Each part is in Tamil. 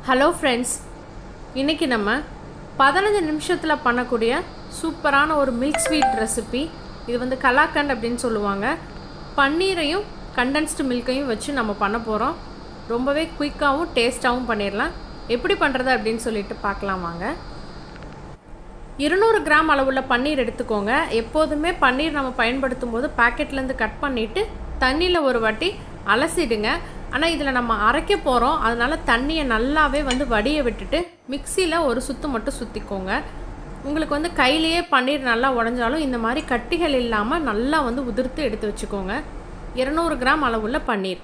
ஹலோ ஃப்ரெண்ட்ஸ், இன்றைக்கி நம்ம 15 நிமிஷத்தில் பண்ணக்கூடிய சூப்பரான ஒரு மில்க் ஸ்வீட் ரெசிபி. இது வந்து கலாக்கண்ட் அப்படின்னு சொல்லுவாங்க. பன்னீரையும் கண்டென்ஸ்டு மில்கையும் வச்சு நம்ம பண்ண போகிறோம். ரொம்பவே குயிக்காகவும் டேஸ்ட்டாகவும் பண்ணிடலாம். எப்படி பண்ணுறது அப்படின்னு சொல்லிட்டு பார்க்கலாம் வாங்க. 200 கிராம் அளவுள்ள பன்னீர் எடுத்துக்கோங்க. எப்போதுமே பன்னீர் நம்ம பயன்படுத்தும் போது பாக்கெட்லேருந்து கட் பண்ணிவிட்டு தண்ணியில் ஒரு வாட்டி அலசிடுங்க. ஆனால் இதில் நம்ம அரைக்க போகிறோம், அதனால் தண்ணியை நல்லாவே வந்து வடிய விட்டுட்டு மிக்சியில் ஒரு சுற்று மட்டும் சுற்றிக்கோங்க. உங்களுக்கு வந்து கையிலேயே பன்னீர் நல்லா உடஞ்சாலும் இந்த மாதிரி கட்டிகள் இல்லாமல் நல்லா வந்து உதிர்த்து எடுத்து வச்சுக்கோங்க. 200 கிராம் அளவுள்ள பன்னீர்.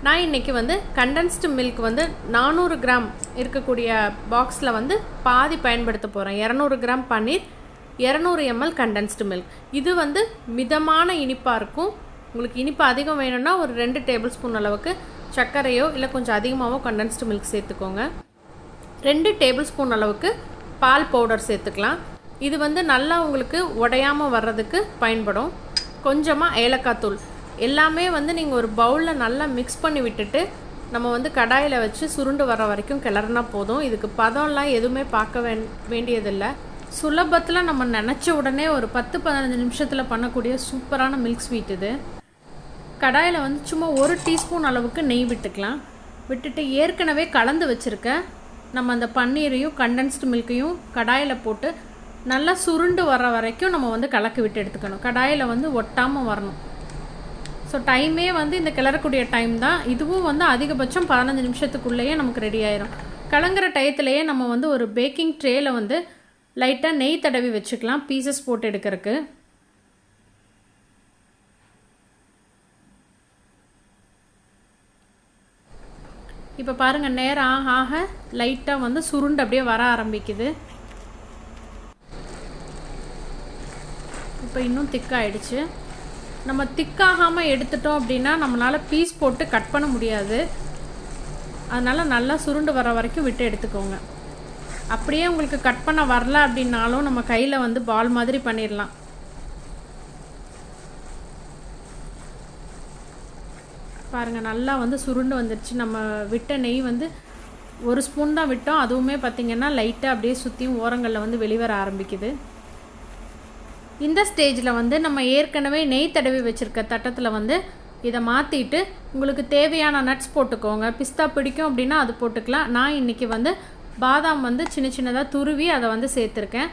நான் இன்றைக்கி வந்து கண்டென்ஸ்டு மில்க் வந்து 400 கிராம் இருக்கக்கூடிய பாக்ஸில் வந்து பாதி பயன்படுத்த போகிறேன். 200 கிராம் பன்னீர், 200 ml கண்டென்ஸ்டு மில்க். இது வந்து மிதமான இனிப்பாக இருக்கும். உங்களுக்கு இனிப்பு அதிகம் வேணும்னா ஒரு 2 டேபிள் ஸ்பூன் அளவுக்கு சர்க்கரையோ இல்லை கொஞ்சம் அதிகமாகவோ கண்டென்ஸ்டு மில்க் சேர்த்துக்கோங்க. 2 டேபிள் ஸ்பூன் அளவுக்கு பால் பவுடர் சேர்த்துக்கலாம். இது வந்து நல்லா உங்களுக்கு உடையாமல் வர்றதுக்கு பயன்படும். கொஞ்சமாக ஏலக்காய் தூள். எல்லாமே வந்து நீங்கள் ஒரு பவுலில் நல்லா மிக்ஸ் பண்ணி விட்டுட்டு நம்ம வந்து கடாயில் வச்சு சுருண்டு வர வரைக்கும் கிளறினா போதும். இதுக்கு பதம்லாம் எதுவுமே பார்க்க வேண்டியதில்லை. சுலபத்தில் நம்ம நினச்ச உடனே ஒரு 10-15 நிமிஷத்தில் பண்ணக்கூடிய சூப்பரான மில்க் ஸ்வீட் இது. கடாயில் வந்து சும்மா 1 டீஸ்பூன் அளவுக்கு நெய் விட்டுக்கலாம். விட்டுட்டு ஏற்கனவே கலந்து வச்சுருக்க நம்ம அந்த பன்னீரையும் கண்டென்ஸ்டு மில்க்கையும் கடாயில் போட்டு நல்லா சுருண்டு வர வரைக்கும் நம்ம வந்து கலக்கி விட்டு எடுத்துக்கணும். கடாயில் வந்து ஒட்டாமல் வரணும். ஸோ டைமே வந்து இந்த கிளறக்கூடிய டைம் தான். இதுவும் வந்து அதிகபட்சம் 15 நிமிஷத்துக்குள்ளேயே நமக்கு ரெடி ஆயிரும். கலங்குற டயத்துலேயே நம்ம வந்து ஒரு பேக்கிங் ட்ரேயில் வந்து லைட்டாக நெய் தடவி வச்சுக்கலாம் பீசஸ் போட்டு எடுக்கிறதுக்கு. இப்போ பாருங்கள், நேரம் ஆக லைட்டாக வந்து சுருண்டு அப்படியே வர ஆரம்பிக்குது. இப்போ இன்னும் திக்காகிடுச்சு. நம்ம திக்காகாமல் எடுத்துட்டோம் அப்படின்னா நம்மளால் பீஸ் போட்டு கட் பண்ண முடியாது. அதனால் நல்லா சுருண்டு வர வரைக்கும் விட்டு எடுத்துக்கோங்க. அப்படியே உங்களுக்கு கட் பண்ண வரல அப்படின்னாலும் நம்ம கையில் வந்து பால் மாதிரி பண்ணிடலாம். பாருங்கள், நல்லா வந்து சுருண்டு வந்துடுச்சு. நம்ம விட்ட நெய் வந்து 1 ஸ்பூன் தான் விட்டோம். அதுவுமே பார்த்திங்கன்னா லைட்டாக அப்படியே சுற்றியும் ஓரங்களில் வந்து வெளிவர ஆரம்பிக்குது. இந்த ஸ்டேஜில் வந்து நம்ம ஏற்கனவே நெய் தடவி வச்சுருக்க தட்டத்தில் வந்து இதை மாற்றிட்டு உங்களுக்கு தேவையான நட்ஸ் போட்டுக்கோங்க. பிஸ்தா பிடிக்கும் அப்படின்னா அது போட்டுக்கலாம். நான் இன்றைக்கி வந்து பாதாம் வந்து சின்ன சின்னதாக துருவி அதை வந்து சேர்த்துருக்கேன்.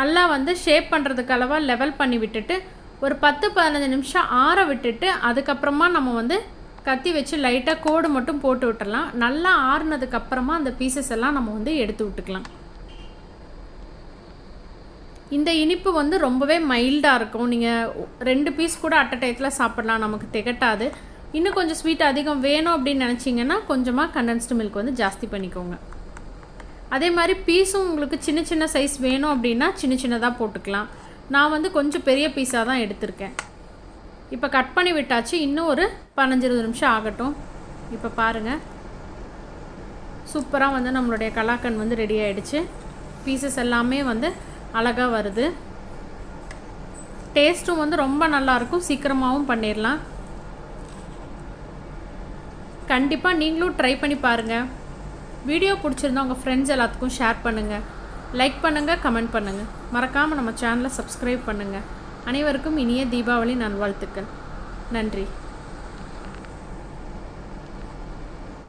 நல்லா வந்து ஷேப் பண்ணுறதுக்கு அளவாக லெவல் பண்ணி விட்டுட்டு ஒரு 10-15 நிமிஷம் ஆற விட்டுட்டு அதுக்கப்புறமா நம்ம வந்து கத்தி வச்சு லைட்டாக கோடு மட்டும் போட்டு விட்டுடலாம். நல்லா ஆறுனதுக்கப்புறமா அந்த பீசஸ் எல்லாம் நம்ம வந்து எடுத்து விட்டுக்கலாம். இந்த இனிப்பு வந்து ரொம்பவே மைல்டாக இருக்கும். நீங்கள் 2 பீஸ் கூட அட் அ டயத்தில் சாப்பிட்லாம், நமக்கு திகட்டாது. இன்னும் கொஞ்சம் ஸ்வீட் அதிகம் வேணும் அப்படின்னு நினச்சிங்கன்னா கொஞ்சமாக கண்டென்ஸ்டு மில்க் வந்து ஜாஸ்தி பண்ணிக்கோங்க. அதே மாதிரி பீஸும் உங்களுக்கு சின்ன சின்ன சைஸ் வேணும் அப்படின்னா சின்ன சின்னதாக போட்டுக்கலாம். நான் வந்து கொஞ்சம் பெரிய பீஸாக தான் எடுத்திருக்கேன். இப்போ கட் பண்ணி விட்டாச்சு. இன்னும் ஒரு 15-20 நிமிஷம் ஆகட்டும். இப்போ பாருங்கள், சூப்பராக வந்து நம்மளுடைய கலாக்கண்ட் வந்து ரெடி ஆகிடுச்சு. பீசஸ் எல்லாமே வந்து அழகாக வருது. டேஸ்ட்டும் வந்து ரொம்ப நல்லாயிருக்கும். சீக்கிரமாகவும் பண்ணிடலாம். கண்டிப்பாக நீங்களும் ட்ரை பண்ணி பாருங்கள். வீடியோ பிடிச்சிருந்தா உங்கள் ஃப்ரெண்ட்ஸ் எல்லாத்துக்கும் ஷேர் பண்ணுங்கள். லைக் பண்ணுங்கள், கமெண்ட் பண்ணுங்கள். மறக்காமல் நம்ம சேனலை சப்ஸ்கிரைப் பண்ணுங்கள். அனைவருக்கும் இனிய தீபாவளி நல்வாழ்த்துக்கள். நன்றி.